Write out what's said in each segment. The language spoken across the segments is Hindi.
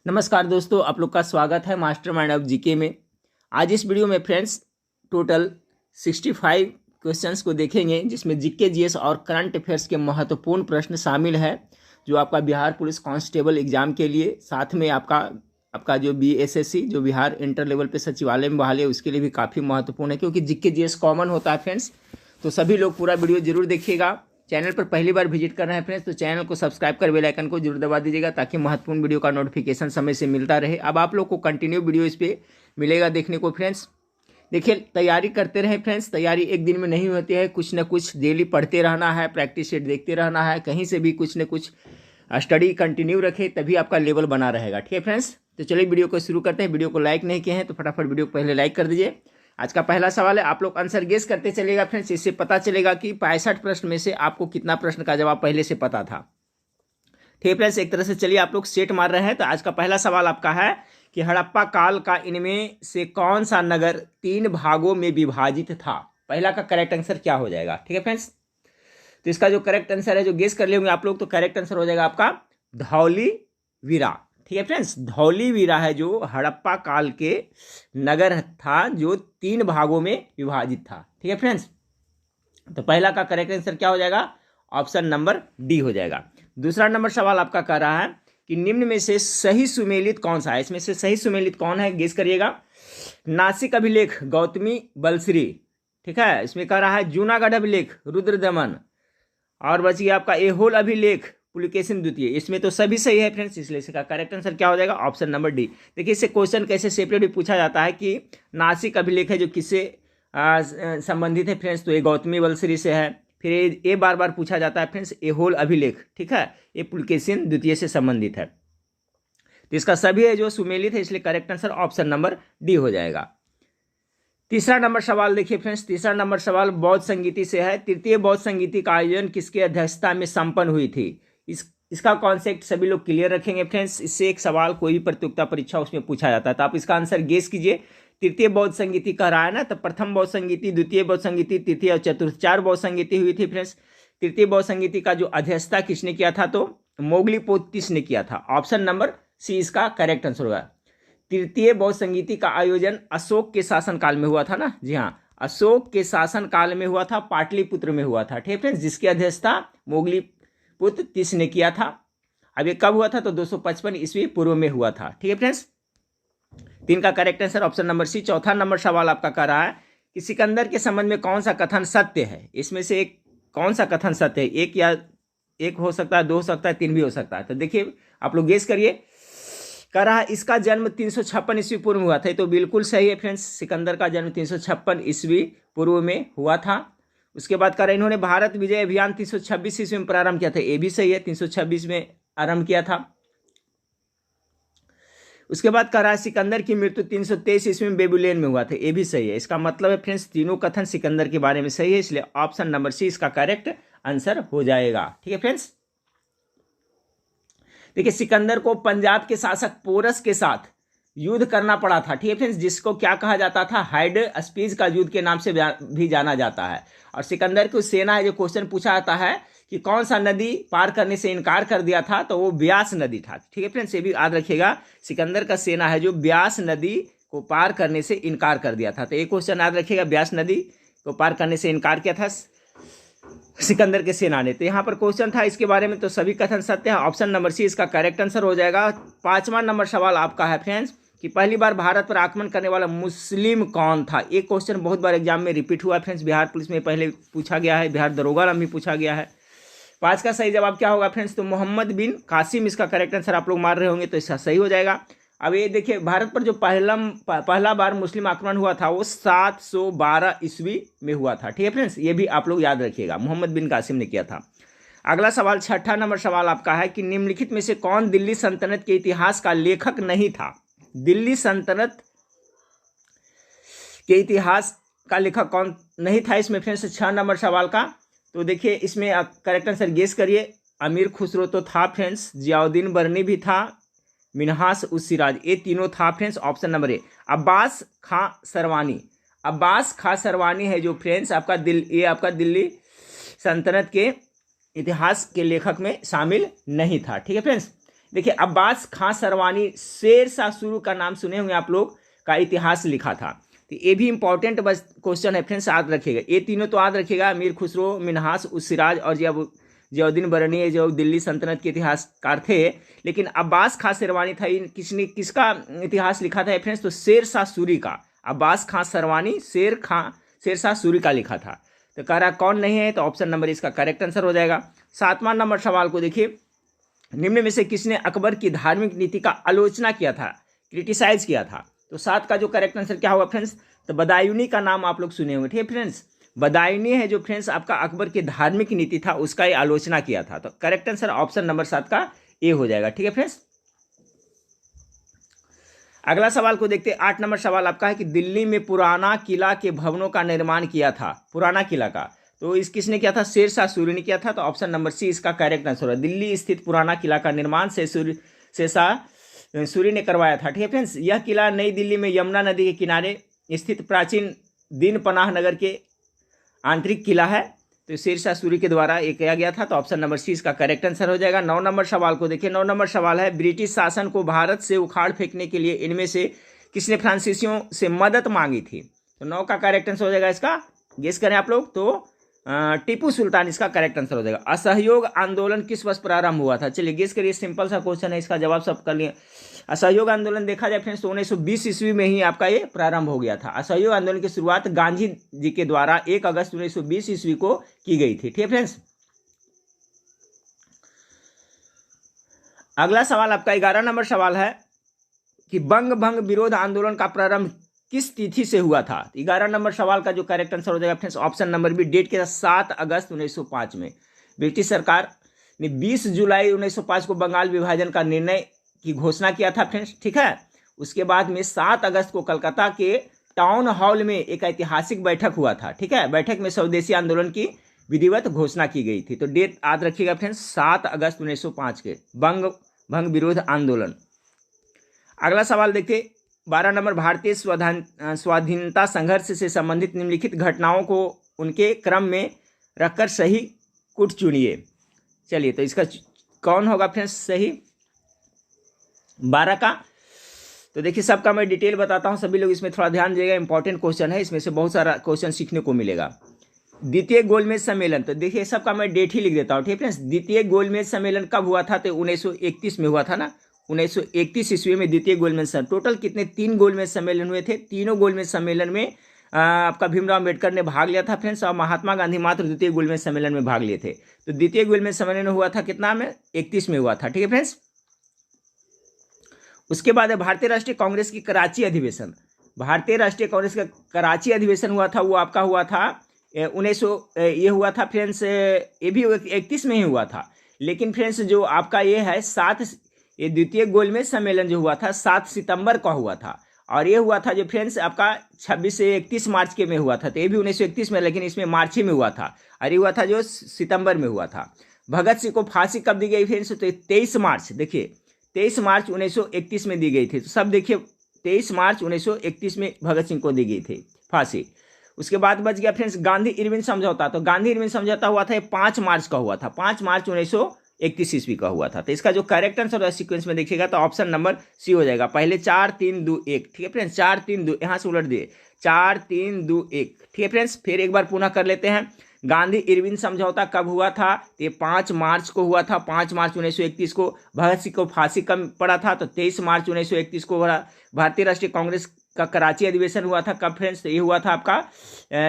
नमस्कार दोस्तों, आप लोग का स्वागत है मास्टरमाइंड ऑफ जीके में। आज इस वीडियो में फ्रेंड्स टोटल 65 क्वेश्चंस को देखेंगे, जिसमें जीके जीएस और करंट अफेयर्स के महत्वपूर्ण प्रश्न शामिल है, जो आपका बिहार पुलिस कांस्टेबल एग्जाम के लिए, साथ में आपका जो बीएसएससी जो बिहार इंटर लेवल पे सचिवालय में बहाली है उसके लिए भी काफ़ी महत्वपूर्ण है, क्योंकि जीके जीएस कॉमन होता है फ्रेंड्स। तो सभी लोग पूरा वीडियो जरूर देखिएगा। चैनल पर पहली बार विजिट कर रहे हैं फ्रेंड्स तो चैनल को सब्सक्राइब कर बेल आइकन को जरूर दबा दीजिएगा, ताकि महत्वपूर्ण वीडियो का नोटिफिकेशन समय से मिलता रहे। अब आप लोग को कंटिन्यू वीडियो इस पर मिलेगा देखने को फ्रेंड्स। देखिए, तैयारी करते रहें फ्रेंड्स। तैयारी एक दिन में नहीं होती है, कुछ ना कुछ डेली पढ़ते रहना है, प्रैक्टिस सेट देखते रहना है, कहीं से भी कुछ न कुछ स्टडी कंटिन्यू रखें, तभी आपका लेवल बना रहेगा। ठीक है फ्रेंड्स, तो चलिए वीडियो को शुरू करते हैं। वीडियो को लाइक नहीं किए हैं तो फटाफट वीडियो को पहले लाइक कर दीजिए। आज का पहला सवाल है, आप लोग आंसर गेस करते चलेगा फ्रेंड्स। इससे पता चलेगा कि 65 प्रश्न में से आपको कितना प्रश्न का जवाब पहले से पता था। ठीक है फ्रेंड्स, एक तरह से चलिए आप लोग सेट मार रहे हैं। तो आज का पहला सवाल आपका है कि हड़प्पा काल का इनमें से कौन सा नगर 3 भागों में विभाजित था। पहला का करेक्ट आंसर क्या हो जाएगा। ठीक है फ्रेंड्स, तो इसका जो करेक्ट आंसर है, जो गेस कर लेंगे आप लोग, तो करेक्ट आंसर हो जाएगा आपका धौलीवीरा। ठीक है फ्रेंड्स, धौलीवीरा है जो हड़प्पा काल के नगर था, जो 3 भागों में विभाजित था। ठीक है फ्रेंड्स, तो पहला का करेक्ट आंसर क्या हो जाएगा, ऑप्शन नंबर डी हो जाएगा। दूसरा नंबर सवाल आपका कह रहा है कि निम्न में से सही सुमेलित कौन सा है। इसमें से सही सुमेलित कौन है, गेस करिएगा। नासिक अभिलेख गौतमी बलश्री, ठीक है। इसमें कह रहा है जूनागढ़ अभिलेख रुद्रदमन, और बच गया आपका एहोल अभिलेख पुलिकेशिन द्वितीय। इसमें तो सभी सही है फ्रेंड्स, इसलिए इसका करेक्ट आंसर क्या हो जाएगा, ऑप्शन नंबर डी। देखिए, इससे क्वेश्चन कैसे सेपरेट भी पूछा जाता है कि नासिक अभिलेख है जो किससे संबंधित है फ्रेंड्स, तो ये गौतमी बलश्री से है। फिर ये बार बार पूछा जाता है फ्रेंड्स एहोल अभिलेख, ठीक है, ये पुलिकेशिन द्वितीय से संबंधित है। तो इसका सभी है जो सुमेलित है, इसलिए correct answer option number D हो जाएगा। तीसरा नंबर सवाल देखिए फ्रेंड्स, तीसरा नंबर सवाल बौद्ध संगीति से है। तृतीय बौद्ध संगीति का आयोजन किसके अध्यक्षता में संपन्न हुई थी। इसका कॉन्सेप्ट सभी लोग क्लियर रखेंगे फ्रेंड्स। इससे एक सवाल कोई भी प्रतियोगिता परीक्षा उसमें पूछा जाता है, तो आप इसका आंसर गेस कीजिए। तृतीय बौद्ध संगीति कह रहा है ना, तो प्रथम बौद्ध संगीति, द्वितीय बौद्ध संगीति, तृतीय और चतुर्थ 4 बौद्ध संगीति हुई थी फ्रेंड्स। तृतीय बौद्ध संगीति का जो अध्यक्षता किसने किया था, तो मोगलीपोतिस ने किया था। ऑप्शन नंबर सी इसका करेक्ट आंसर होगा। तृतीय बौद्ध संगीति का आयोजन अशोक के शासनकाल में हुआ था ना, जी हाँ, अशोक के शासनकाल में हुआ था, पाटलिपुत्र में हुआ था। ठीक फ्रेंड्स, जिसकी अध्यक्षता मोगलीपोतिस ने किया था। अब ये कब हुआ था, तो 255 ईस्वी पूर्व में हुआ था। ठीक है फ्रेंड्स, 3 का correct answer option number C. चौथा नंबर सवाल आपका कह रहा है कि सिकंदर के संबंध में कौन सा कथन सत्य है। इसमें से एक कौन सा कथन सत्य है, एक हो सकता है, 2 हो सकता है, 3 भी हो सकता है। तो देखिए आप लोग गेस करिए। कह रहा है इसका जन्म 356 ईस्वी पूर्व में हुआ था। तो बिल्कुल सही है फ्रेंड्स, सिकंदर का जन्म 356 ईस्वी पूर्व में हुआ था। उसके बाद कह रहा है इन्होंने भारत विजय अभियान 326 ईस्वी में प्रारंभ किया था। ये भी सही है, 326 में आरंभ किया था। उसके बाद कह रहा है सिकंदर की मृत्यु 323 ईस्वी में बेबीलोन में हुआ था। ये भी सही है। इसका मतलब है फ्रेंड्स तीनों कथन सिकंदर के बारे में सही है, इसलिए ऑप्शन नंबर सी इसका करेक्ट आंसर हो जाएगा। ठीक है फ्रेंड्स, देखिए सिकंदर को पंजाब के शासक पोरस के साथ युद्ध करना पड़ा था। ठीक है फ्रेंड्स, जिसको क्या कहा जाता था, हाइड स्पीज का युद्ध के नाम से भी जाना जाता है। और सिकंदर की सेना है, जो क्वेश्चन पूछा जाता है कि कौन सा नदी पार करने से इनकार कर दिया था, तो वो ब्यास नदी था। ठीक है फ्रेंड्स, ये भी याद रखिएगा। सिकंदर का सेना है जो ब्यास नदी को पार करने से इनकार कर दिया था। तो एक क्वेश्चन याद रखिएगा, ब्यास नदी को पार करने से इनकार किया था सिकंदर के सेना ने। तो यहाँ पर क्वेश्चन था इसके बारे में, तो सभी कथन सत्य है। ऑप्शन नंबर सी इसका करेक्ट आंसर हो जाएगा। 5वां नंबर सवाल आपका है फ्रेंड्स कि पहली बार भारत पर आक्रमण करने वाला मुस्लिम कौन था। एक क्वेश्चन बहुत बार एग्जाम में रिपीट हुआ है फ्रेंड्स, बिहार पुलिस में पहले पूछा गया है, बिहार दरोगा में भी पूछा गया है। 5 का सही जवाब क्या होगा फ्रेंड्स, तो मोहम्मद बिन कासिम इसका करेक्ट आंसर आप लोग मार रहे होंगे, तो इसका सही हो जाएगा। अब ये देखिए, भारत पर जो पहला बार मुस्लिम आक्रमण हुआ था वो 712 ईस्वी में हुआ था। ठीक है फ्रेंड्स, ये भी आप लोग याद रखिएगा, मोहम्मद बिन कासिम ने किया था। अगला सवाल 6ठा नंबर सवाल आपका है कि निम्नलिखित में से कौन दिल्ली सल्तनत के इतिहास का लेखक नहीं था। दिल्ली सल्तनत के इतिहास का लेखक कौन नहीं था इसमें फ्रेंड्स, 6 नंबर सवाल का। तो देखिए इसमें करेक्ट आंसर गेस करिए। अमीर खुसरो तो था फ्रेंड्स, जियाउद्दीन बर्नी भी था, मिन्हास उस सिराज, ये तीनों था friends. Option number A Abbas Khan Sarwani. Abbas Khan Sarwani है जो फ्रेंड्स आपका दिल्ली सल्तनत के इतिहास के लेखक में शामिल नहीं था। ठीक है फ्रेंड्स, देखिए अब्बास खां सरवानी शेर शाह सूरी का नाम सुने होंगे आप लोग, का इतिहास लिखा था। तो ये भी इंपॉर्टेंट बस क्वेश्चन है फ्रेंड्स, याद रखिएगा। ये तीनों तो याद रखिएगा, अमीर खुसरो, मिन्हास उस सिराज और जियाउद्दीन बरनी, जो दिल्ली सल्तनत के इतिहासकार थे। लेकिन अब्बास खां सरवानी था, किसने किसका इतिहास लिखा था फ्रेंड्स? तो शेर शाह सूरी का। अब्बास खां सरवानी शेर शाह सूरी का लिखा था। तो कह रहा कौन नहीं है, तो ऑप्शन नंबर इसका करेक्ट आंसर हो जाएगा। 7वां नंबर सवाल को देखिए, निम्न में से किसने अकबर की धार्मिक नीति का आलोचना किया था, क्रिटिसाइज किया था? तो 7 का जो करेक्ट आंसर क्या होगा फ्रेंड्स? तो बदायूनी का नाम आप लोग सुने होंगे, ठीक है फ्रेंड्स। बदायूनी है जो फ्रेंड्स आपका अकबर की धार्मिक नीति था उसका ये आलोचना किया था। तो करेक्ट आंसर ऑप्शन नंबर 7 का ए हो जाएगा, ठीक है फ्रेंड्स। अगला सवाल को देखते हैं। 8 नंबर सवाल आपका है कि दिल्ली में पुराना किला के भवनों का निर्माण किया था, पुराना किला का, तो इस किसने किया था? शेर शाह सूरी ने किया था। तो ऑप्शन नंबर सी इसका करेक्ट आंसर है। दिल्ली स्थित पुराना किला का निर्माण शेर शाह सूरी ने करवाया था, ठीक है फ्रेंड्स। यह किला नई दिल्ली में यमुना नदी के किनारे स्थित प्राचीन दीन पनाह नगर के आंतरिक किला है। तो शेर शाह सूरी के द्वारा ये किया गया था। तो ऑप्शन नंबर सी इसका करेक्ट आंसर हो जाएगा। 9 नंबर सवाल को देखिए। 9 नंबर सवाल है, ब्रिटिश शासन को भारत से उखाड़ फेंकने के लिए इनमें से किसने फ्रांसीसियों से मदद मांगी थी? तो 9 का करेक्ट आंसर हो जाएगा इसका, गेस करें आप लोग। तो टीपू सुल्तान इसका करेक्ट आंसर हो जाएगा। असहयोग आंदोलन किस वर्ष प्रारंभ हुआ था? चलिए गेस करिए, सिंपल सा क्वेश्चन है, इसका जवाब सब कर लिए। असहयोग आंदोलन देखा जाए फ्रेंड्स तो 1920 ईस्वी में ही आपका ये प्रारंभ हो गया था। असहयोग आंदोलन की शुरुआत गांधी जी के द्वारा 1 अगस्त 1920 ईस्वी को की गई थी, ठीक है फ्रेंड्स। अगला सवाल आपका 11 नंबर सवाल है कि बंग भंग विरोध आंदोलन का प्रारंभ किस तिथि से हुआ था? 11 नंबर सवाल का जो करेक्ट आंसर हो जाएगा friends, option number B, date के साथ 7 अगस्त 1905 में। ब्रिटिश सरकार ने 20 जुलाई 1905 को बंगाल विभाजन का निर्णय की घोषणा किया था फ्रेंड्स, ठीक है। उसके बाद में 7 अगस्त को कलकत्ता के टाउन हॉल में एक ऐतिहासिक बैठक हुआ था, ठीक है। बैठक में स्वदेशी आंदोलन की विधिवत घोषणा की गई थी। तो डेट याद रखिएगा फ्रेंड्स, 7 अगस्त 1905 के बंग भंग विरोध आंदोलन। अगला सवाल देखिए 12 नंबर, भारतीय स्वाधीनता संघर्ष से संबंधित निम्नलिखित घटनाओं को उनके क्रम में रखकर सही कुट चुनिए। चलिए तो इसका कौन होगा फ्रेंड्स सही 12 का? तो देखिए सबका मैं डिटेल बताता हूं, सभी लोग इसमें थोड़ा ध्यान दीजिएगा, इंपॉर्टेंट क्वेश्चन है, इसमें से बहुत सारा क्वेश्चन सीखने को मिलेगा। द्वितीय गोलमेज सम्मेलन, तो देखिए सबका मैं डेट ही लिख देता हूँ, ठीक है फ्रेंड्स। द्वितीय गोलमेज सम्मेलन कब हुआ था? तो 1931 में हुआ था ना, 1931 ईस्वी में द्वितीय गोलमेज सम्मेलन। टोटल कितने 3 गोलमेज सम्मेलन हुए थे। तीनों गोलमेज सम्मेलन में आपका भीमराव अम्बेडकर ने भाग लिया था फ्रेंड्स, और महात्मा गांधी मात्र द्वितीय गोलमेज सम्मेलन में भाग लिए थे। तो द्वितीय गोलमेज सम्मेलन हुआ था कितना में? 31 में हुआ था, ठीक है फ्रेंड्स। उसके बाद भारतीय राष्ट्रीय कांग्रेस की कराची अधिवेशन, भारतीय राष्ट्रीय कांग्रेस का कराची अधिवेशन हुआ था, वो आपका हुआ था 1900 ये हुआ था फ्रेंड्स, ये भी 31 में ही हुआ था। लेकिन फ्रेंड्स जो आपका ये है ये द्वितीय गोलमेज सम्मेलन जो हुआ था 7 सितंबर का हुआ था, और ये हुआ था जो फ्रेंड्स आपका 26 से 31 मार्च के में हुआ था। तो ये भी 1931 में, लेकिन इसमें मार्च ही में हुआ था, और ये हुआ था जो सितंबर में हुआ था। भगत सिंह को फांसी कब दी गई फ्रेंड्स? तो 23 मार्च, देखिए 23 मार्च 1931 में दी गई थी। तो सब देखिए 23 मार्च 1931 में भगत सिंह को दी गई थी फांसी। उसके बाद बच गया फ्रेंड्स गांधी इरविन समझौता। तो गांधी इरविन समझौता हुआ था 5 मार्च का हुआ था, 5 मार्च 1931 ईस्वी का हुआ था। तो इसका जो करेक्ट आंसर है सीक्वेंस में देखिएगा तो ऑप्शन नंबर सी हो जाएगा। पहले 4 3 2 1, ठीक है फ्रेंड्स, 4 3 2, यहाँ से उलट दिए 4 3 2 1, ठीक है फ्रेंड्स। फिर एक बार पुनः कर लेते हैं, गांधी इरविन समझौता कब हुआ था? ये 5 मार्च को हुआ था, 5 मार्च 1931 को। भगत सिंह को फांसी कब पड़ा था? तो 23 मार्च 1931 को। भारतीय राष्ट्रीय कांग्रेस का कराची अधिवेशन हुआ था कब फ्रेंड्स? ये हुआ था आपका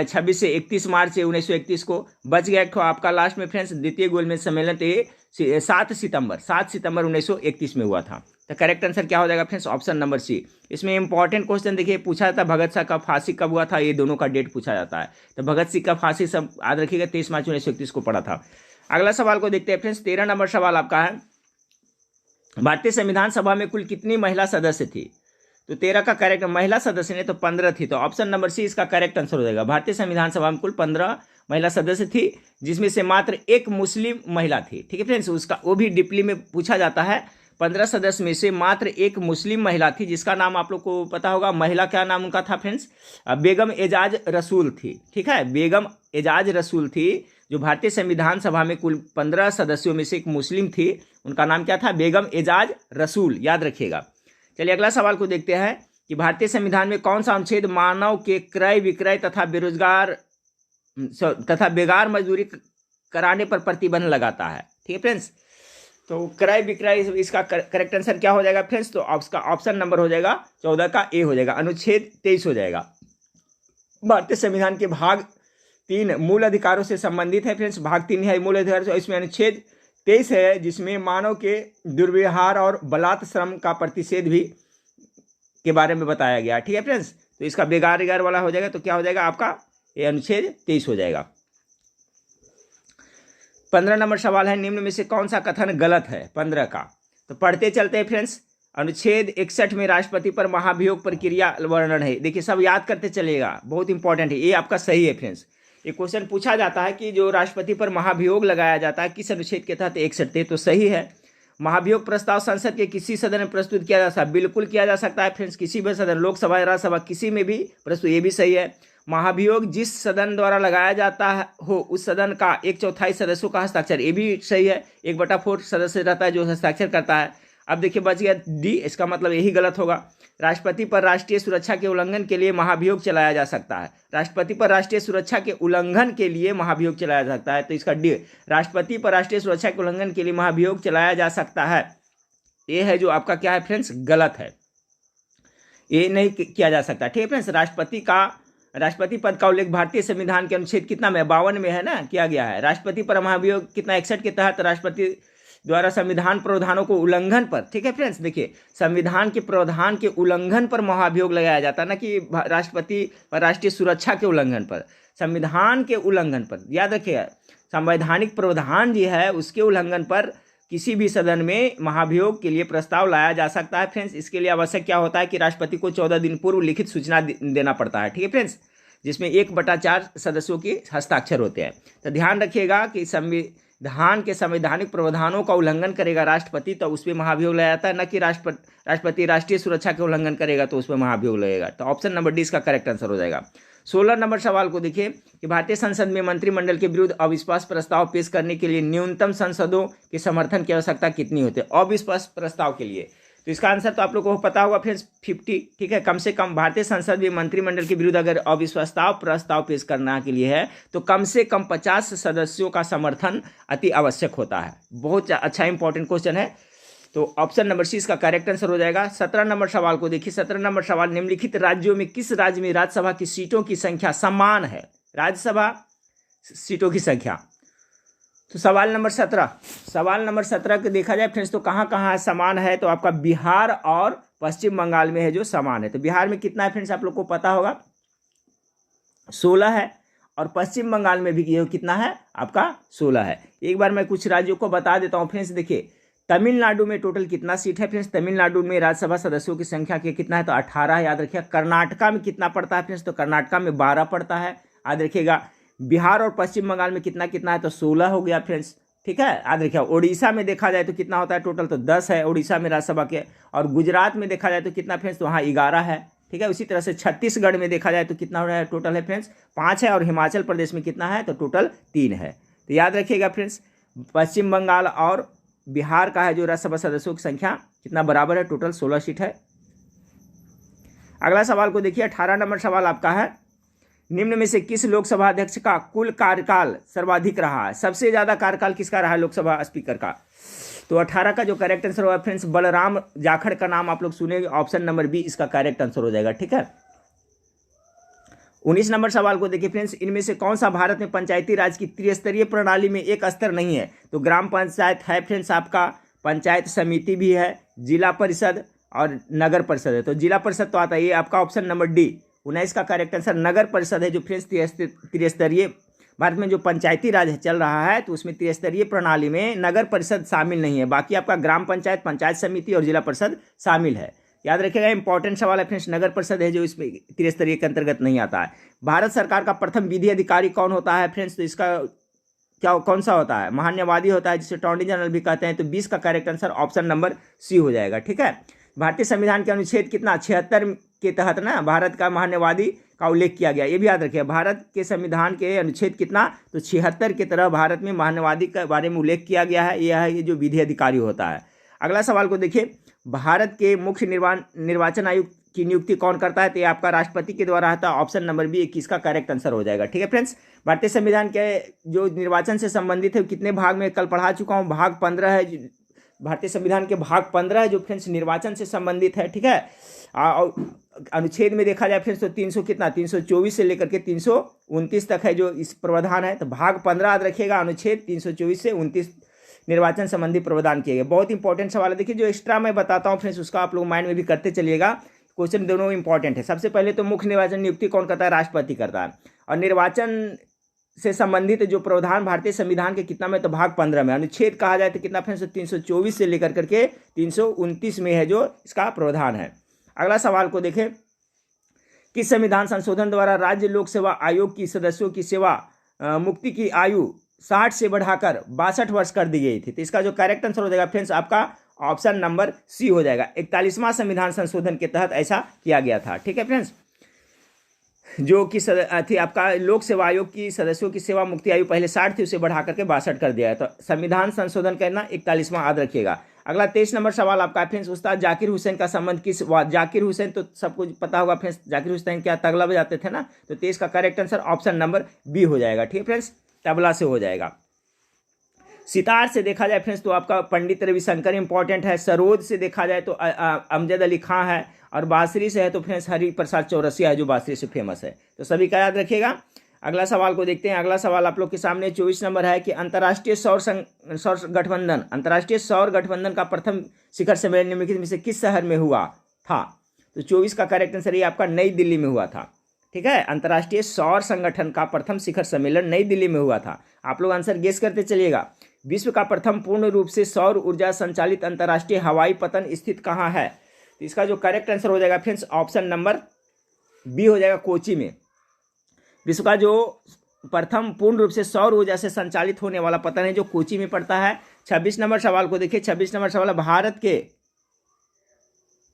26 से 31 मार्च 1931 को। बच गया तो आपका लास्ट में फ्रेंड्स द्वितीय गोलमेज सम्मेलन, तो 7 सितंबर 1931 में हुआ था। तो करेक्ट आंसर क्या हो जाएगा फ्रेंड्स? ऑप्शन नंबर सी। इसमें इंपॉर्टेंट क्वेश्चन देखिए पूछा जाता है, भगत सिंह का फांसी कब हुआ था, ये दोनों का डेट पूछा जाता है। तो भगत सिंह का फांसी सब याद रखिएगा 23 मार्च 1931 को पड़ा था। अगला सवाल को देखते हैं फ्रेंड्स, 13 नंबर सवाल आपका है, भारतीय संविधान सभा में कुल कितनी महिला सदस्य थी? तो 13 का करेक्ट, महिला सदस्य ने तो 15 थी। तो ऑप्शन नंबर सी इसका करेक्ट आंसर हो जाएगा। भारतीय संविधान सभा में कुल 15 महिला सदस्य थी, जिसमें से मात्र एक मुस्लिम महिला थी, ठीक है फ्रेंड्स। उसका वो भी डीपली में पूछा जाता है। 15 सदस्य में से मात्र एक मुस्लिम महिला थी, जिसका नाम आप लोग को पता होगा। महिला क्या नाम उनका था फ्रेंड्स? बेगम एजाज रसूल थी, ठीक है। बेगम एजाज रसूल थी, जो भारतीय संविधान सभा में कुल 15 सदस्यों में से एक मुस्लिम थी। उनका नाम क्या था? बेगम एजाज रसूल, याद रखिएगा। चलिए अगला सवाल को देखते हैं कि भारतीय संविधान में कौन सा अनुच्छेद मानव के क्रय विक्रय तथा बेगार मजदूरी कराने पर प्रतिबंध लगाता है। ठीक है फ्रेंड्स, तो क्रय विक्रय, इसका करेक्ट आंसर क्या हो जाएगा फ्रेंड्स? तो उसका ऑप्शन नंबर हो जाएगा 14 का ए हो जाएगा, अनुच्छेद 23 हो जाएगा। भारतीय संविधान के भाग 3 मूल अधिकारों से संबंधित है फ्रेंड्स। भाग 3 है मूल अधिकार, तो इसमें अनुच्छेद 23 है, जिसमें मानव के दुर्व्यवहार और बलात् श्रम का प्रतिषेध भी के बारे में बताया गया। ठीक है फ्रेंड्स, तो इसका बेगार वाला हो जाएगा, तो क्या हो जाएगा आपका? ये अनुच्छेद 23 हो जाएगा। 15 नंबर सवाल है, निम्न में से कौन सा कथन गलत है? 15 का, तो पढ़ते चलते हैं फ्रेंड्स। अनुच्छेद 61 में राष्ट्रपति पर महाभियोग प्रक्रिया वर्णन है। देखिए सब याद करते चलिएगा, बहुत इंपॉर्टेंट है, ये आपका सही है फ्रेंड्स। एक क्वेश्चन पूछा जाता है कि जो राष्ट्रपति पर महाभियोग लगाया जाता है किस अनुच्छेद के तहत? 61, तो सही है। महाभियोग प्रस्ताव संसद के किसी सदन में प्रस्तुत किया जा सकता है? बिल्कुल किया जा सकता है फ्रेंड्स, किसी भी सदन, लोकसभा राज्यसभा किसी में भी प्रस्तुत, ये भी सही है। महाभियोग जिस सदन द्वारा लगाया जाता है हो उस सदन का 1/4 सदस्यों का हस्ताक्षर, ये भी सही है। 1/4 सदस्य रहता है जो हस्ताक्षर करता है। अब देखिए बच गया डी, इसका मतलब यही गलत होगा। राष्ट्रपति पर राष्ट्रीय सुरक्षा के उल्लंघन के लिए महाभियोग चलाया जा सकता है। राष्ट्रपति पर राष्ट्रीय सुरक्षा के उल्लंघन के लिए महाभियोग चलाया जा सकता है, तो इसका डी, राष्ट्रपति पर राष्ट्रीय सुरक्षा के उल्लंघन के लिए महाभियोग चलाया जा सकता है, ये है जो आपका क्या है फ्रेंड्स? गलत है, ये नहीं किया जा सकता। ठीक है फ्रेंड्स, राष्ट्रपति पद का उल्लेख भारतीय संविधान के अनुच्छेद कितना में? 52 में है ना, किया गया है। राष्ट्रपति पर महाभियोग कितना? 61 के तहत राष्ट्रपति द्वारा संविधान प्रावधानों को उल्लंघन पर, ठीक है फ्रेंड्स, देखिए संविधान के प्रावधान के उल्लंघन पर महाभियोग लगाया जाता है, ना कि राष्ट्रपति पर राष्ट्रीय सुरक्षा के उल्लंघन पर, संविधान के उल्लंघन पर। याद रखिएगा, संवैधानिक प्रावधान जी है उसके उल्लंघन पर किसी भी सदन में महाभियोग के लिए प्रस्ताव लाया जा सकता है फ्रेंड्स। इसके लिए आवश्यक क्या होता है कि राष्ट्रपति को 14 दिन पूर्व लिखित सूचना देना पड़ता है। ठीक है फ्रेंड्स, जिसमें 1/4 सदस्यों के हस्ताक्षर होते हैं। तो ध्यान रखिएगा कि संविधान के संवैधानिक प्रावधानों का उल्लंघन करेगा राष्ट्रपति तो उस पर महाभियोग लगाया जाता है, न कि राष्ट्रपति राष्ट्रीय सुरक्षा के उल्लंघन करेगा तो उस पर महाभियोग लगेगा। तो ऑप्शन नंबर डी इसका करेक्ट आंसर हो जाएगा। 16 नंबर सवाल को देखिए कि भारतीय संसद में मंत्रिमंडल के विरुद्ध अविश्वास प्रस्ताव पेश करने के लिए न्यूनतम सांसदों के समर्थन की आवश्यकता कितनी होती है? अविश्वास प्रस्ताव के लिए, तो इसका आंसर तो आप लोगों को पता होगा फ्रेंड्स, 50। ठीक है, कम से कम भारतीय संसद में मंत्रिमंडल के विरुद्ध अगर अविश्वास प्रस्ताव पेश करने के लिए है तो कम से कम 50 सदस्यों का समर्थन अति आवश्यक होता है। बहुत अच्छा इंपॉर्टेंट क्वेश्चन है, तो ऑप्शन नंबर सी इसका करेक्ट आंसर हो जाएगा। 17 नंबर सवाल को देखिए। 17 नंबर सवाल, निम्नलिखित राज्यों में किस राज्य में राज्यसभा की सीटों की संख्या समान है? राज्यसभा सीटों की संख्या, तो सवाल नंबर 17 को देखा जाए फ्रेंड्स तो कहाँ समान है? तो आपका बिहार और पश्चिम बंगाल में है जो समान है। तो बिहार में कितना है फ्रेंड्स आप लोग को पता होगा, 16 है, और पश्चिम बंगाल में भी ये कितना है आपका? 16 है। एक बार मैं कुछ राज्यों को बता देता हूँ फ्रेंड्स। देखिए तमिलनाडु में टोटल कितना सीट है फ्रेंड्स? तमिलनाडु में राज्यसभा सदस्यों की संख्या के कितना है? तो 18, याद रखिएगा। कर्नाटका में कितना पड़ता है फ्रेंड्स? तो कर्नाटका में 12 पड़ता है, याद रखिएगा। बिहार और पश्चिम बंगाल में कितना है? तो 16 हो गया फ्रेंड्स, ठीक है, याद रखिएगा। उड़ीसा में देखा जाए तो कितना होता है टोटल? तो 10 है उड़ीसा में राज्यसभा के। और गुजरात में देखा जाए तो कितना फ्रेंड्स? तो वहाँ 11 है, ठीक है। उसी तरह से छत्तीसगढ़ में देखा जाए तो कितना हो रहा है टोटल है फ्रेंड्स? 5 है। और हिमाचल प्रदेश में कितना है? तो टोटल 3 है। तो याद रखिएगा फ्रेंड्स, पश्चिम बंगाल और बिहार का है जो राज्यसभा सदस्यों की संख्या कितना बराबर है? टोटल 16 सीट है। अगला सवाल को देखिए। 18 नंबर सवाल आपका है, निम्न में से किस लोकसभा अध्यक्ष का कुल कार्यकाल सर्वाधिक रहा है? सबसे ज्यादा कार्यकाल किसका रहा है लोकसभा स्पीकर का? तो 18 का जो करेक्ट आंसर होगा फ्रेंड्स, बलराम जाखड़ का नाम आप लोग सुनेंगे, ऑप्शन नंबर बी इसका करेक्ट आंसर हो जाएगा, ठीक है। 19 नंबर सवाल को देखिए फ्रेंड्स, इनमें से कौन सा भारत में पंचायती राज की त्रिस्तरीय प्रणाली में एक स्तर नहीं है? तो ग्राम पंचायत है फ्रेंड्स आपका, पंचायत समिति भी है, जिला परिषद और नगर परिषद है। तो जिला परिषद तो आता है, ये आपका ऑप्शन नंबर डी 19 का करेक्ट आंसर नगर परिषद है जो फ्रेंड्स त्रिस्तरीय भारत में जो पंचायती राज चल रहा है तो उसमें त्रिस्तरीय प्रणाली में नगर परिषद शामिल नहीं है। बाकी आपका ग्राम पंचायत, पंचायत समिति और जिला परिषद शामिल है। याद रखिएगा, इंपॉर्टेंट सवाल है फ्रेंड्स, नगर परिषद है जो इसमें त्रिस्तरीय के अंतर्गत नहीं आता है। भारत सरकार का प्रथम विधि अधिकारी कौन होता है फ्रेंड्स? तो इसका कौन सा होता है? महान्यवादी होता है, जिसे अटॉर्नी जनरल भी कहते हैं। तो 20 का correct answer option number C हो जाएगा, ठीक है। भारतीय संविधान के अनुच्छेद कितना 76 के तहत ना भारत का महान्यवादी का उल्लेख किया गया। ये भी याद रखिए, भारत के संविधान के अनुच्छेद कितना, तो 76 की तरह भारत में मानवाधिकार के बारे में उल्लेख किया गया है। यह है ये जो विधि अधिकारी होता है। अगला सवाल को देखिए, भारत के मुख्य निर्वाचन आयुक्त की नियुक्ति कौन करता है, तो ये आपका राष्ट्रपति के द्वारा आता है। ऑप्शन नंबर बी 21 का करेक्ट आंसर हो जाएगा। ठीक है फ्रेंड्स, भारतीय संविधान के जो निर्वाचन से संबंधित है कितने भाग में कल पढ़ा चुका हूँ, भाग 15 है। भारतीय संविधान के भाग 15 है जो फ्रेंड्स निर्वाचन से संबंधित है। ठीक है, अनुच्छेद में देखा जाए फ्रेंड्स तो 300 कितना 324 से लेकर के 329 तक है जो इस प्रावधान है। तो भाग 15 याद रखिएगा, अनुच्छेद 324 से 29 निर्वाचन संबंधी प्रावधान किए गए। बहुत इंपॉर्टेंट सवाल है। देखिए जो एक्स्ट्रा मैं बताता हूँ फ्रेंड्स उसका आप लोग माइंड में भी करते चलिएगा। क्वेश्चन दोनों इंपॉर्टेंट है। सबसे पहले तो मुख्य निर्वाचन नियुक्ति कौन करता है, राष्ट्रपति करता है। और निर्वाचन से संबंधित जो प्रावधान भारतीय संविधान के कितना में, तो भाग 15 में। अनुच्छेद कहा जाए तो कितना फ्रेंड्स, 324 से लेकर करके 329 में है जो इसका प्रावधान है। अगला सवाल को देखें, किस संविधान संशोधन द्वारा राज्य लोक सेवा आयोग की सदस्यों की सेवा मुक्ति की आयु 60 से बढ़ाकर 62 वर्ष कर दी गई थी। तो इसका जो करेक्ट आंसर हो जाएगा फ्रेंड्स आपका ऑप्शन नंबर सी हो जाएगा। 41वां संविधान संशोधन के तहत ऐसा किया गया था। ठीक है फ्रेंड्स, जो कि थी आपका लोक सेवा आयोग की सदस्यों की सेवा मुक्ति आयु पहले 60 थी, उसे बढ़ा करके 62 कर दिया है। तो संविधान संशोधन करना 41वां याद रखिएगा। अगला 23 नंबर सवाल आपका फ्रेंड्स, उस्ताद जाकिर हुसैन का संबंध किस, जाकिर हुसैन तो सबको पता होगा फ्रेंड्स, जाकिर हुसैन क्या तबला बजाते थे ना। तो 23 का correct answer option number B हो जाएगा। ठीक है फ्रेंड्स, तबला से हो जाएगा। सितार से देखा जाए फ्रेंड्स तो आपका पंडित रविशंकर इंपॉर्टेंट है। सरोद से देखा जाए तो अमजद अली खां है। और बांसुरी से है तो फ्रेंड्स हरि प्रसाद चौरसिया है जो बांसुरी से फेमस है। तो सभी का याद रखिएगा। अगला सवाल को देखते हैं। अगला सवाल आप लोग के सामने 24 नंबर है कि अंतर्राष्ट्रीय सौर गठबंधन का प्रथम शिखर सम्मेलन निम्नलिखित में से किस शहर में हुआ था। तो 24 का करेक्ट आंसर ये आपका नई दिल्ली में हुआ था। ठीक है, अंतर्राष्ट्रीय सौर संगठन का प्रथम शिखर सम्मेलन नई दिल्ली में हुआ था। आप लोग आंसर गेस करते चलिएगा। विश्व का प्रथम पूर्ण रूप से सौर ऊर्जा संचालित अंतर्राष्ट्रीय हवाई पतन स्थित कहाँ है। तो इसका जो करेक्ट आंसर हो जाएगा फ्रेंड्स ऑप्शन नंबर बी हो जाएगा, कोची में। विश्व का जो प्रथम पूर्ण रूप से सौर ऊर्जा से संचालित होने वाला पतन है जो कोची में पड़ता है। 26 नंबर सवाल को देखिए। 26 नंबर सवाल, भारत के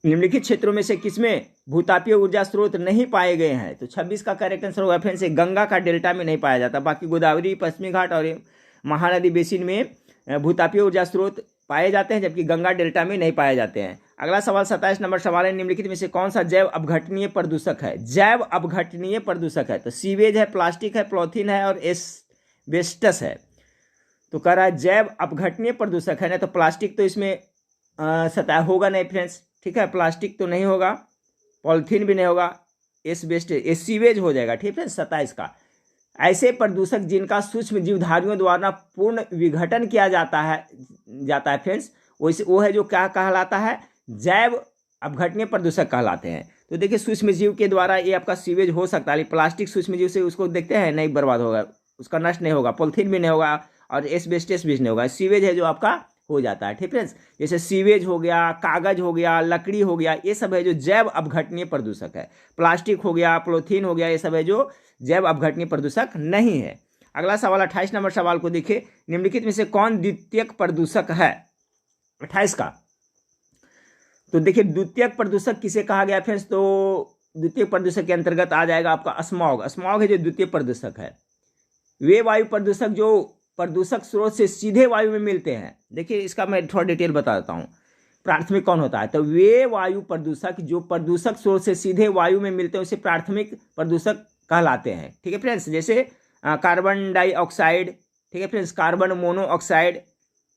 निम्नलिखित क्षेत्रों में से किसमें भूतापीय ऊर्जा स्रोत नहीं पाए गए हैं। तो 26 का करेक्ट आंसर होगा फ्रेंड्स, गंगा का डेल्टा में नहीं पाया जाता। बाकी गोदावरी, पश्चिमी घाट और महानदी बेसिन में भूतापीय ऊर्जा स्रोत पाए जाते हैं, जबकि गंगा डेल्टा में नहीं पाए जाते हैं। अगला सवाल 27 नंबर सवाल है, निम्नलिखित में से कौन सा जैव अपघटनीय प्रदूषक है। जैव अपघटनीय प्रदूषक है तो सीवेज है, प्लास्टिक है, पॉलीथीन है और एस्बेस्टस है। तो कह रहा है जैव अपघटनीय प्रदूषक है ना, तो प्लास्टिक तो इसमें सतह होगा नहीं फ्रेंड्स। ठीक है, प्लास्टिक तो नहीं होगा, पॉलीथीन भी नहीं होगा, एस्बेस्टस सीवेज हो जाएगा। ठीक है, 27 का। ऐसे प्रदूषक जिनका सूक्ष्म जीवधारियों द्वारा पूर्ण विघटन किया जाता है फ्रेंड्स, वो है जो क्या कहलाता है, जैव अपघटनीय प्रदूषक कहलाते हैं। तो देखिए सूक्ष्म जीव के द्वारा ये आपका सीवेज हो सकता है। प्लास्टिक सूक्ष्म जीव से उसको देखते हैं नहीं बर्बाद होगा, उसका नष्ट नहीं होगा, पॉलीथीन भी नहीं होगा और एस्बेस्टस भी नहीं होगा। सीवेज है जो आपका हो जाता है। ठीक फ्रेंड्स, जैसे सीवेज हो गया, कागज हो गया, लकड़ी हो गया, ये सब है जो जैव अपघटनीय प्रदूषक है। प्लास्टिक हो गया, पॉलीथीन हो गया, ये सब है जो जैव अपघटनीय प्रदूषक नहीं है। अगला सवाल 28 नंबर सवाल को देखिए। निम्नलिखित में से कौन द्वितीयक प्रदूषक है। 28 का तो देखिए द्वितीयक प्रदूषक किसे कहा गया फ्रेंड्स, तो द्वितीय प्रदूषक के अंतर्गत आ जाएगा आपका स्मॉग। स्मॉग है जो द्वितीय प्रदूषक है। वे वायु प्रदूषक जो प्रदूषक स्रोत से सीधे वायु में मिलते हैं। देखिए इसका मैं थोड़ा डिटेल बता देता हूँ। प्राथमिक कौन होता है, तो वे वायु प्रदूषक जो प्रदूषक स्रोत से सीधे वायु में मिलते हैं उसे प्राथमिक प्रदूषक कहलाते हैं। ठीक है फ्रेंड्स, जैसे कार्बन डाइऑक्साइड, ठीक है फ्रेंड्स, कार्बन मोनोऑक्साइड,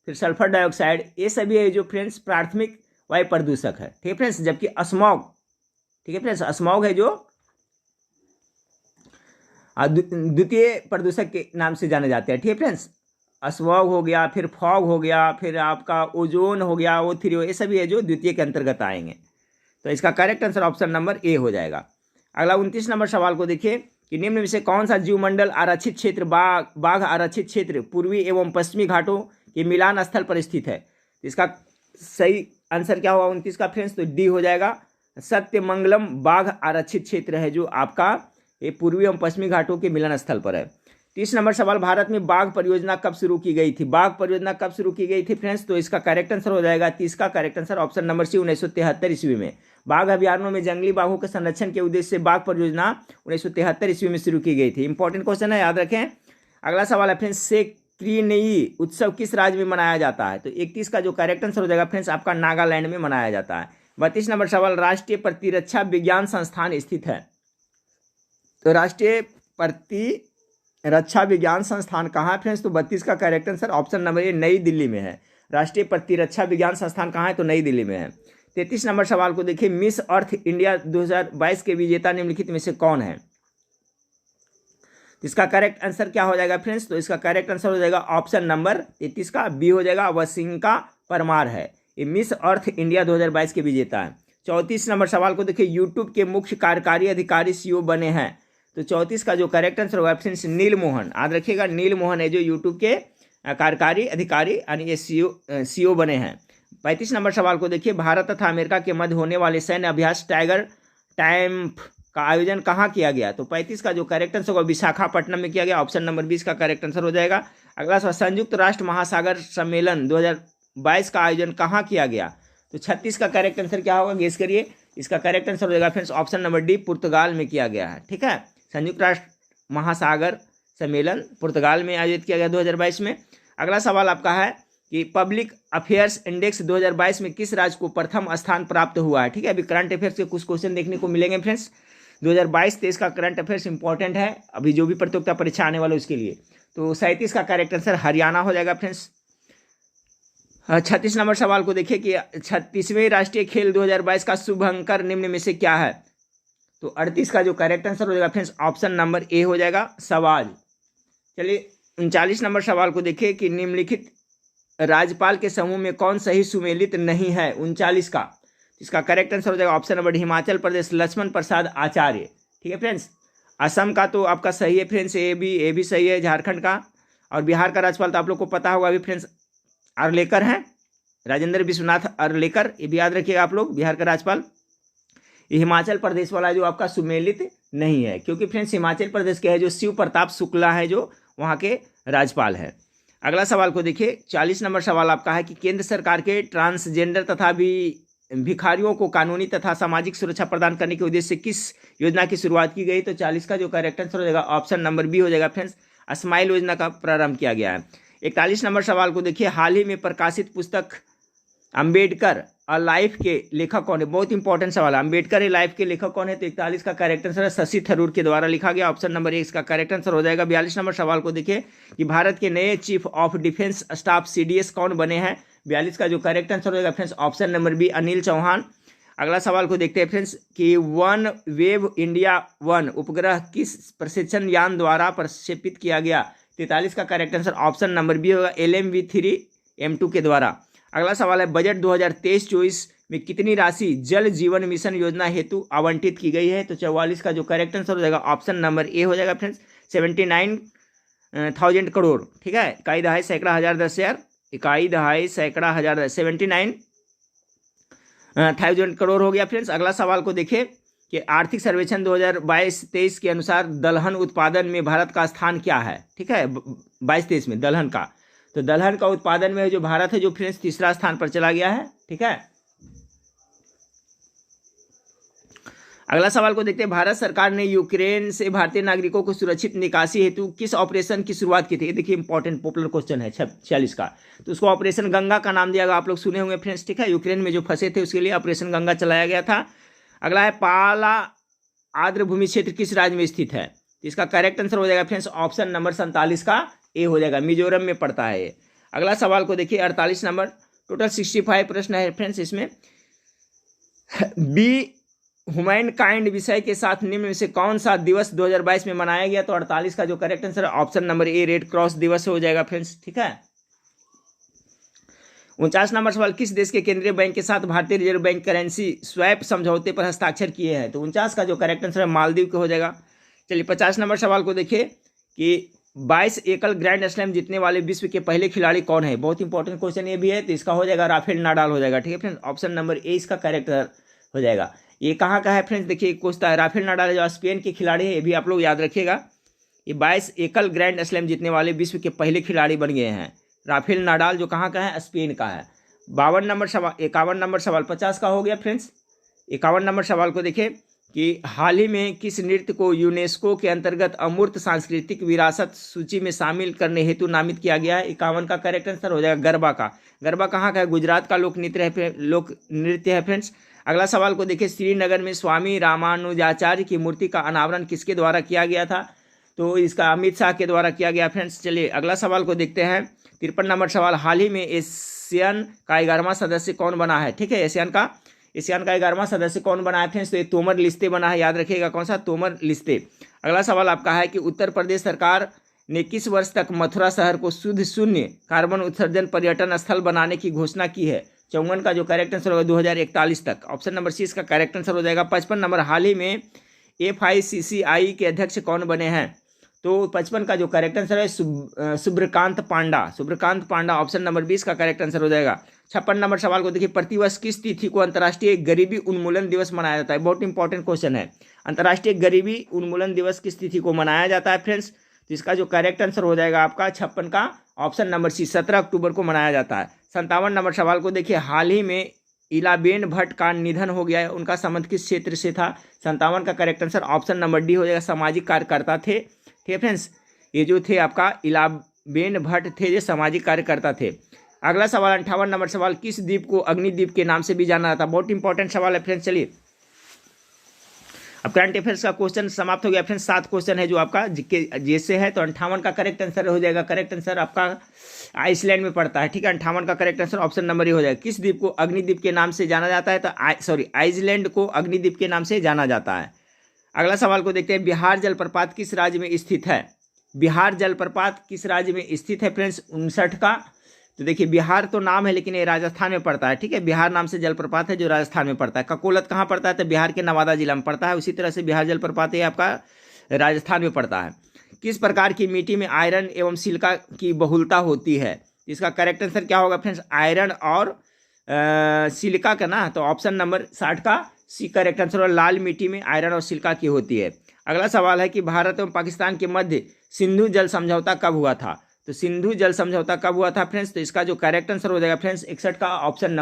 फिर सल्फर डाइऑक्साइड, ये सभी है जो फ्रेंड्स प्राथमिक वायु प्रदूषक है। ठीक है फ्रेंड्स, जबकि स्मॉग, ठीक है फ्रेंड्स, स्मॉग है जो द्वितीय प्रदूषक के नाम से जाने जाते हैं। ठीक है फ्रेंड्स, स्मॉग हो गया, फिर फॉग हो गया, फिर आपका ओजोन हो गया, O3, ये सभी है जो द्वितीय के अंतर्गत आएंगे। तो इसका करेक्ट आंसर ऑप्शन नंबर ए हो जाएगा। अगला 29 नंबर सवाल को देखिए कि निम्न में से कौन सा जीवमंडल आरक्षित क्षेत्र बाघ आरक्षित क्षेत्र पूर्वी एवं पश्चिमी घाटों के मिलान स्थल पर स्थित है। तो इसका सही आंसर क्या होगा 29 का फ्रेंड्स, तो डी हो जाएगा। सत्यमंगलम बाघ आरक्षित क्षेत्र है जो आपका ये पूर्वी एवं पश्चिमी घाटों के मिलन स्थल पर है। 30 नंबर सवाल, भारत में बाघ परियोजना कब शुरू की गई थी? बाघ परियोजना कब शुरू की गई थी फ्रेंड्स? तो इसका करेक्ट आंसर हो जाएगा 30 का correct answer option number C 1973 ईस्वी में। बाघ अभ्यारण्यों में जंगली बाघों के संरक्षण के उद्देश्य से बाघ परियोजना 1973 ईस्वी में शुरू की गई थी। इंपॉर्टेंट क्वेश्चन है, याद रखें। अगला सवाल है फ्रेंड्स, सेक्रीनई उत्सव किस राज्य में मनाया जाता है? तो 31 का जो करेक्ट आंसर हो जाएगा फ्रेंड्स आपका नागालैंड में मनाया जाता है। 32 नंबर सवाल, राष्ट्रीय प्रतिरक्षा विज्ञान संस्थान स्थित है? तो राष्ट्रीय प्रतिरक्षा विज्ञान संस्थान कहाँ है फ्रेंड्स? तो 32 का करेक्ट आंसर ऑप्शन नंबर ए नई दिल्ली में है। राष्ट्रीय प्रतिरक्षा विज्ञान संस्थान कहाँ है? तो नई दिल्ली में है। 33 नंबर सवाल को देखिए, मिस अर्थ इंडिया 2022 के विजेता निम्नलिखित में से कौन है? इसका करेक्ट आंसर क्या हो जाएगा फ्रेंड्स? तो इसका करेक्ट आंसर हो जाएगा ऑप्शन नंबर 33 का बी हो जाएगा, वसिंका परमार है। ये मिस अर्थ इंडिया 2022 के विजेता है। 34 नंबर सवाल को देखिए, यूट्यूब के मुख्य कार्यकारी अधिकारी सीईओ बने हैं? तो 34 का जो करेक्ट आंसर होगा फ्रेंड्स नील मोहन, याद रखिएगा, नील मोहन है जो यूट्यूब के कार्यकारी अधिकारी यानी ये सीईओ बने हैं। 35 नंबर सवाल को देखिए, भारत तथा अमेरिका के मध्य होने वाले सैन्य अभ्यास टाइगर टैंप का आयोजन कहाँ किया गया? तो 35 का जो करेक्ट आंसर होगा विशाखापट्टनम में किया गया, ऑप्शन नंबर 20 का करेक्ट आंसर हो जाएगा। अगला सवाल, संयुक्त राष्ट्र महासागर सम्मेलन 2022 का आयोजन कहाँ किया गया? तो 36 का करेक्ट आंसर क्या होगा, गेस करिए। इसका करेक्ट आंसर हो जाएगा फ्रेंड्स ऑप्शन नंबर डी, पुर्तगाल में किया गया है। ठीक है, संयुक्त राष्ट्र महासागर सम्मेलन पुर्तगाल में आयोजित किया गया 2022 में। अगला सवाल आपका है कि पब्लिक अफेयर्स इंडेक्स 2022 में किस राज्य को प्रथम स्थान प्राप्त हुआ है? ठीक है, अभी करंट अफेयर्स के कुछ क्वेश्चन देखने को मिलेंगे फ्रेंड्स। 2022-23 का करंट अफेयर्स इंपॉर्टेंट है, अभी जो भी प्रतियोगिता परीक्षा आने वाला है उसके लिए। तो 37 का करेक्ट आंसर हरियाणा हो जाएगा फ्रेंड्स। 36 नंबर सवाल को देखिए कि 36वें राष्ट्रीय खेल 2022 का शुभंकर निम्न में से क्या है? तो 38 का जो करेक्ट आंसर हो जाएगा फ्रेंड्स ऑप्शन नंबर ए हो जाएगा, सवाल। चलिए 39 नंबर सवाल को देखिए कि निम्नलिखित राज्यपाल के समूह में कौन सही सुमेलित नहीं है? 39 का, इसका करेक्ट आंसर हो जाएगा ऑप्शन नंबर हिमाचल प्रदेश, लक्ष्मण प्रसाद आचार्य। ठीक है फ्रेंड्स, असम का तो आपका सही है फ्रेंड्स, ए भी सही है, झारखंड का। और बिहार का राज्यपाल तो आप लोग को पता होगा अभी फ्रेंड्स, अरलेकर हैं, राजेंद्र विश्वनाथ अरलेकर, ये भी याद रखिएगा आप लोग, बिहार का राज्यपाल। ये हिमाचल प्रदेश वाला जो आपका सुमेलित नहीं है, क्योंकि फ्रेंड्स हिमाचल प्रदेश के है जो शिव प्रताप शुक्ला है जो वहाँ के राज्यपाल है। अगला सवाल को देखिए, 40 नंबर सवाल आपका है कि केंद्र सरकार के ट्रांसजेंडर तथा भिखारियों को कानूनी तथा सामाजिक सुरक्षा प्रदान करने के उद्देश्य से किस योजना की शुरुआत की गई? तो 40 का जो करेक्ट आंसर हो जाएगा ऑप्शन नंबर बी हो जाएगा फ्रेंड्स, स्माइल योजना का प्रारंभ किया गया है। 41 नंबर सवाल को देखिए, हाल ही में प्रकाशित पुस्तक अंबेडकर अ लाइफ के लेखक कौन है? बहुत इंपॉर्टेंट सवाल है, अंबेडकर ए लाइफ के लेखक कौन है? तो 41 का करेक्ट आंसर है शशि थरूर के द्वारा लिखा गया, ऑप्शन नंबर ए इसका करेक्ट आंसर हो जाएगा। 42 नंबर सवाल को देखिए कि भारत के नए chief of defence staff CDS कौन बने हैं? 42 का जो करेक्ट आंसर हो जाएगा friends option number B, Anil Chauhan. अगला सवाल को देखते हैं फ्रेंड्स कि वन वेव इंडिया 1 उपग्रह किस प्रक्षेपण यान द्वारा प्रक्षेपित किया गया? 43 का correct answer option number B होगा, LMV-3M2 के द्वारा। अगला सवाल है, बजट 2023-24 में कितनी राशि जल जीवन मिशन योजना हेतु आवंटित की गई है? तो 44 का जो करेक्ट आंसर हो जाएगा ऑप्शन नंबर ए हो जाएगा फ्रेंड्स, 79,000 करोड़। ठीक है, इकाई दहाई सैकड़ा हज़ार 10,000, इकाई दहाई सैकड़ा हज़ार 79,000 करोड़ हो गया फ्रेंड्स। अगला सवाल को देखिए कि आर्थिक सर्वेक्षण 2022-23 के अनुसार दलहन उत्पादन में भारत का स्थान क्या है? ठीक है, 22-23 में दलहन का, तो दलहन का उत्पादन में जो भारत है जो फ्रेंड्स तीसरा स्थान पर चला गया है। ठीक है, अगला सवाल को देखते हैं, भारत सरकार ने यूक्रेन से भारतीय नागरिकों को सुरक्षित निकासी हेतु किस ऑपरेशन की शुरुआत की थी? ये देखिए इंपॉर्टेंट पॉपुलर क्वेश्चन है 46 का, तो उसको ऑपरेशन गंगा का नाम दिया गया, आप लोग सुने होंगे फ्रेंड्स। ठीक है, यूक्रेन में जो फंसे थे उसके लिए ऑपरेशन गंगा चलाया गया था। अगला है, पाला आर्द्र भूमि क्षेत्र किस राज्य में स्थित है? इसका करेक्ट आंसर हो जाएगा फ्रेंड्स ऑप्शन नंबर 47 का ए हो जाएगा, मिजोरम में पड़ता है ये। अगला सवाल को देखिए 48 नंबर, टोटल 65 प्रश्न है फ्रेंड्स, इसमें बी ह्यूमन काइंड विषय के साथ निम्न में से कौन सा दिवस 2022 में मनाया गया? तो 48 का जो करेक्ट आंसर है ऑप्शन नंबर ए, रेड क्रॉस दिवस हो जाएगा फ्रेंड्स। ठीक है, 49 नंबर सवाल, किस देश के केंद्रीय बैंक के साथ भारतीय रिजर्व बैंक करेंसी स्वैप समझौते पर हस्ताक्षर किए हैं? तो 49 का जो करेक्ट आंसर है मालदीव का हो जाएगा। चलिए 50 नंबर सवाल को देखिए कि 22 एकल ग्रैंड स्लैम जीतने वाले विश्व के पहले खिलाड़ी कौन है? बहुत इंपॉर्टेंट क्वेश्चन ये भी है, तो इसका हो जाएगा राफेल नाडाल हो जाएगा। ठीक है फ्रेंड्स, ऑप्शन नंबर ए इसका करेक्ट हो जाएगा। ये कहाँ का है फ्रेंड्स? देखिए कोस्टा है, राफेल नाडाल जो स्पेन के खिलाड़ी है, ये भी आप लोग याद रखिएगा। ये 22 एकल ग्रैंड स्लैम जीतने वाले विश्व के पहले खिलाड़ी बन गए हैं। राफेल नाडाल जो कहाँ का है, स्पेन का है। 52 नंबर सवाल, 51 नंबर सवाल 50 का हो गया फ्रेंड्स। 51 नंबर सवाल को देखिए कि हाल ही में किस नृत्य को यूनेस्को के अंतर्गत अमूर्त सांस्कृतिक विरासत सूची में शामिल करने हेतु नामित किया गया है। 51 का करेक्ट आंसर हो जाएगा गरबा का। गरबा कहाँ का है, गुजरात का लोक नृत्य है फ्रेंड्स। अगला सवाल को देखिए, श्रीनगर में स्वामी रामानुजाचार्य की मूर्ति का अनावरण किसके द्वारा किया गया था, तो इसका अमित शाह के द्वारा किया गया फ्रेंड्स। चलिए अगला सवाल को देखते हैं। 53 नंबर सवाल, हाल ही में एशियन का 11वां सदस्य कौन बना है। ठीक है, एशियन का 11वां सदस्य कौन बना है फ्रेंड्स, तो ये तोमर लिस्ते बना है, याद रखिएगा कौन सा, तोमर लिस्ते। अगला सवाल आपका है कि उत्तर प्रदेश सरकार ने किस वर्ष तक मथुरा शहर को शुद्ध शून्य कार्बन उत्सर्जन पर्यटन स्थल बनाने की घोषणा की है। 54 का जो करेक्ट आंसर होगा 2041 तक। ऑप्शन नंबर सी इसका करेक्ट आंसर हो जाएगा। 55 नंबर, हाल ही में FICCI के अध्यक्ष कौन बने हैं, तो 55 का जो करेक्ट आंसर है सुब्रकांत पांडा। ऑप्शन नंबर 20 का करेक्ट आंसर हो जाएगा। 56 नंबर सवाल को देखिए, प्रतिवर्ष किस तिथि को अंतर्राष्ट्रीय गरीबी उन्मूलन दिवस मनाया जाता है। बहुत इंपॉर्टेंट क्वेश्चन है। अंतर्राष्ट्रीय गरीबी उन्मूलन दिवस किस तिथि को मनाया जाता है फ्रेंड्स, तो इसका जो करेक्ट आंसर हो जाएगा आपका 56 का ऑप्शन नंबर सी, 17 अक्टूबर को मनाया जाता है। 57 नंबर सवाल को देखिए, हाल ही में इलाबेन भट्ट का निधन हो गया है, उनका संबंध किस क्षेत्र से था। 57 का correct answer option number D हो जाएगा, सामाजिक कार्यकर्ता थे। ठीक है फ्रेंड्स, ये जो थे आपका इलाबेन भट्ट थे, ये सामाजिक कार्यकर्ता थे। अगला सवाल 58 नंबर सवाल, किस द्वीप को अग्निद्वीप के नाम से भी जाना जाता है। बहुत इंपॉर्टेंट सवाल है फ्रेंड्स। चलिए अब करंट अफेयर्स का क्वेश्चन समाप्त हो गया फ्रेंड्स। 7 क्वेश्चन है जो आपका जैसे है, तो 58 का करेक्ट आंसर हो जाएगा। करेक्ट आंसर आपका आइसलैंड में पड़ता है। ठीक है, 58 का करेक्ट आंसर ऑप्शन नंबर ए हो जाएगा। किस द्वीप को अग्निद्वीप के नाम से जाना जाता है, तो आइसलैंड को अग्निद्वीप के नाम से जाना जाता है। अगला सवाल को देखते हैं, बिहार जलप्रपात किस राज्य में स्थित है। बिहार जलप्रपात किस राज्य में स्थित है फ्रेंड्स, 59 का। तो देखिए बिहार तो नाम है लेकिन ये राजस्थान में पड़ता है। ठीक है, बिहार नाम से जलप्रपात है जो राजस्थान में पड़ता है। ककोलत कहाँ पड़ता है, तो बिहार के नवादा जिला में पड़ता है। उसी तरह से बिहार जलप्रपात ये आपका राजस्थान में पड़ता है। किस प्रकार की मिट्टी में आयरन एवं सिलिका की बहुलता होती है, इसका करेक्ट आंसर क्या होगा फ्रेंड्स, आयरन और सिलिका का ना, तो ऑप्शन नंबर 60 का सी करेक्ट आंसर होगा। लाल मिट्टी में आयरन और सिलिका की होती है। अगला सवाल है कि भारत एवं पाकिस्तान के मध्य सिंधु जल समझौता कब हुआ था, तो सिंधु जल समझौता कब हुआ था फ्रेंड्स, तो इसका जो करेक्ट आंसर हो जाएगा फ्रेंड्स 61 का ऑप्शन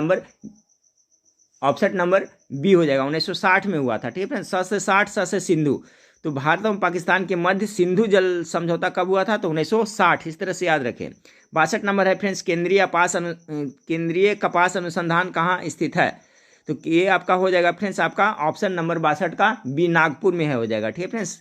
नंबर बी हो जाएगा। 1960 में हुआ था। ठीक है फ्रेंड्स, स से सिंधु, तो भारत और पाकिस्तान के मध्य सिंधु जल समझौता कब हुआ था, तो 1960। इस तरह से याद रखें। 62 नंबर है फ्रेंड्स, केंद्रीय कपास अनुसंधान कहाँ स्थित है, तो ये आपका हो जाएगा फ्रेंड्स आपका ऑप्शन नंबर 62 का बी, नागपुर में है, हो जाएगा। ठीक है फ्रेंड्स,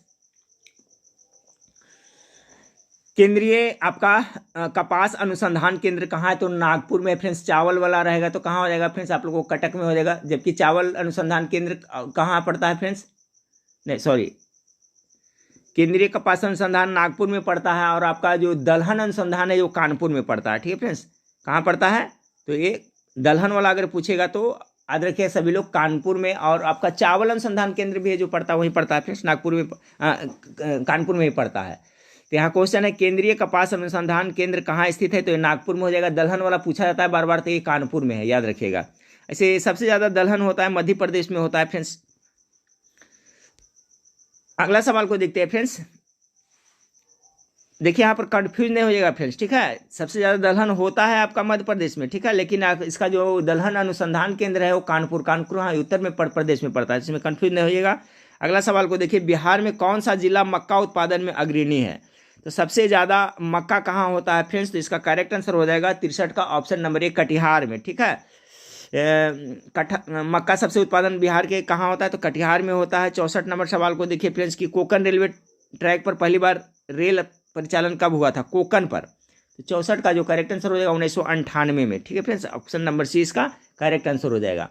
केंद्रीय आपका कपास अनुसंधान केंद्र कहाँ है, तो नागपुर में फ्रेंड्स। चावल वाला रहेगा तो कहाँ हो जाएगा फ्रेंड्स, आप लोगों को कटक में हो जाएगा। जबकि चावल अनुसंधान केंद्र कहाँ पड़ता है फ्रेंड्स, नहीं सॉरी, केंद्रीय कपास अनुसंधान नागपुर में पड़ता है, और आपका जो दलहन अनुसंधान है वो कानपुर में पड़ता है। ठीक है फ्रेंड्स, कहाँ पड़ता है, तो ये दलहन वाला अगर पूछेगा तो याद रखिए सभी लोग कानपुर में, और आपका चावल अनुसंधान केंद्र भी है जो पड़ता है वहीं पड़ता है फ्रेंड्स, नागपुर में कानपुर में ही पड़ता है। तो यहाँ क्वेश्चन है केंद्रीय कपास अनुसंधान केंद्र कहाँ स्थित है, तो ये नागपुर में हो जाएगा। दलहन वाला पूछा जाता है बार बार, तो ये कानपुर में है, याद रखिएगा। ऐसे सबसे ज़्यादा दलहन होता है मध्य प्रदेश में होता है फ्रेंड्स। अगला सवाल को देखते हैं फ्रेंड्स। देखिए यहाँ पर कंफ्यूज नहीं हो जाएगा फ्रेंड्स। ठीक है, सबसे ज़्यादा दलहन होता है आपका मध्य प्रदेश में। ठीक है, लेकिन इसका जो दलहन अनुसंधान केंद्र है वो कानपुर हाँ उत्तर में प्रदेश में पड़ता है, इसमें कंफ्यूज नहीं होइएगा। अगला सवाल को देखिए, बिहार में कौन सा जिला मक्का उत्पादन में अग्रणी है, तो सबसे ज़्यादा मक्का कहाँ होता है फ्रेंड्स, तो इसका करेक्ट आंसर हो जाएगा 63 का ऑप्शन नंबर 1, कटिहार में। ठीक है, मक्का सबसे उत्पादन बिहार के कहाँ होता है, तो कटिहार में होता है। 64 नंबर सवाल को देखिए फ्रेंड्स कि कोंकण रेलवे ट्रैक पर पहली बार रेल परिचालन कब हुआ था, कोंकण पर, तो 64 का जो करेक्ट आंसर हो जाएगा 1998 में। ठीक है फ्रेंड्स, ऑप्शन नंबर सी इसका करेक्ट आंसर हो जाएगा।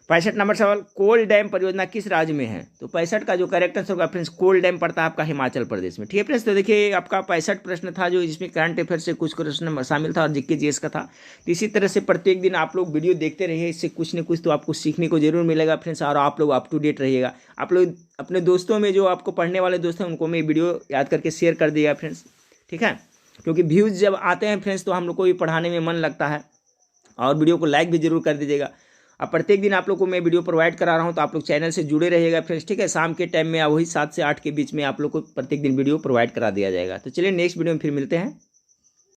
65 नंबर सवाल, कोल डैम परियोजना किस राज्य में है, तो 65 का जो करेक्ट आंसर होगा फ्रेंड्स, कोल डैम पड़ता है आपका हिमाचल प्रदेश में। ठीक है फ्रेंड्स, तो देखिए आपका 65 प्रश्न था जो जिसमें करंट अफेयर से कुछ प्रश्न शामिल था और जीके जीएस का था। तो इसी तरह से प्रत्येक दिन आप लोग वीडियो देखते रहिए, इससे कुछ न कुछ तो आपको सीखने को जरूर मिलेगा फ्रेंड्स, और आप लोग अप टू डेट रहिएगा। आप लोग अपने दोस्तों में जो आपको पढ़ने वाले दोस्त हैं उनको मैं वीडियो याद करके शेयर कर दिएगा फ्रेंड्स। ठीक है, क्योंकि व्यूज़ जब आते हैं फ्रेंड्स तो हम लोग को भी पढ़ाने में मन लगता है, और वीडियो को लाइक भी जरूर कर दीजिएगा। अब प्रत्येक दिन आप लोग को मैं वीडियो प्रोवाइड करा रहा हूँ, तो आप लोग चैनल से जुड़े रहिएगा फ्रेंड्स, ठीक है। शाम के टाइम में वही 7 से 8 के बीच में आप लोग को प्रत्येक दिन वीडियो प्रोवाइड करा दिया जाएगा। तो चलिए नेक्स्ट वीडियो में फिर मिलते हैं।